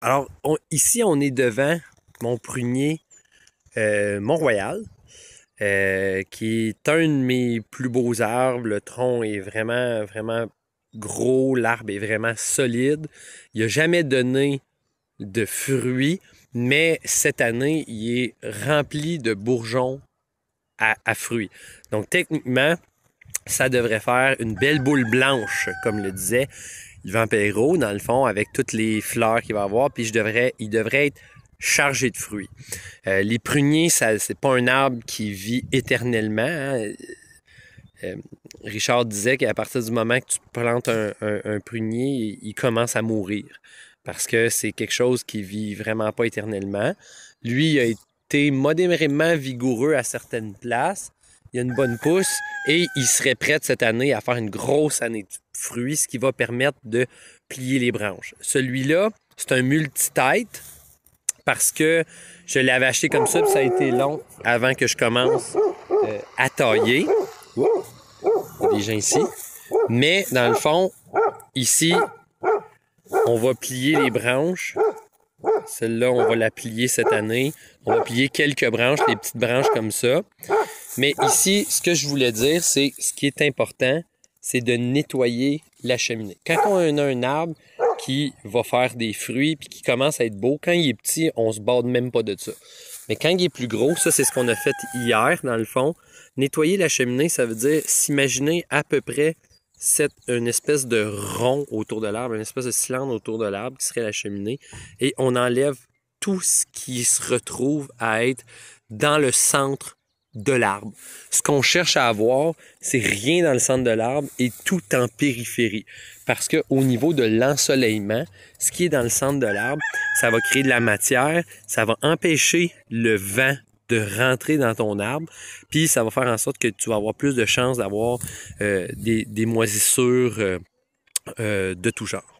Alors, ici, on est devant mon prunier Mont-Royal, qui est un de mes plus beaux arbres. Le tronc est vraiment, vraiment gros. L'arbre est vraiment solide. Il n'a jamais donné de fruits, mais cette année, il est rempli de bourgeons à fruits. Donc, techniquement, ça devrait faire une belle boule blanche, comme le disait Yvan Perrault, dans le fond, avec toutes les fleurs qu'il va avoir, puis il devrait être chargé de fruits. Les pruniers, c'est pas un arbre qui vit éternellement, hein. Richard disait qu'à partir du moment que tu plantes un prunier, il commence à mourir. Parce que c'est quelque chose qui vit vraiment pas éternellement. Lui, il a été modérément vigoureux à certaines places. Il a une bonne pousse et il serait prêt cette année à faire une grosse année de fruits, ce qui va permettre de plier les branches. Celui-là, c'est un multitête parce que je l'avais acheté comme ça, puis ça a été long avant que je commence à tailler. Il y a des gens ici. Mais dans le fond, ici, on va plier les branches. Celle-là, on va la plier cette année. On va plier quelques branches, les petites branches comme ça. Mais ici, ce que je voulais dire, c'est ce qui est important, c'est de nettoyer la cheminée. Quand on a un arbre qui va faire des fruits puis qui commence à être beau, quand il est petit, on se borde même pas de ça. Mais quand il est plus gros, ça c'est ce qu'on a fait hier dans le fond. Nettoyer la cheminée, ça veut dire s'imaginer à peu près une espèce de rond autour de l'arbre, une espèce de cylindre autour de l'arbre qui serait la cheminée. Et on enlève tout ce qui se retrouve à être dans le centre de l'arbre. Ce qu'on cherche à avoir, c'est rien dans le centre de l'arbre et tout en périphérie. Parce qu'au niveau de l'ensoleillement, ce qui est dans le centre de l'arbre, ça va créer de la matière, ça va empêcher le vent de rentrer dans ton arbre, puis ça va faire en sorte que tu vas avoir plus de chances d'avoir des moisissures de tout genre.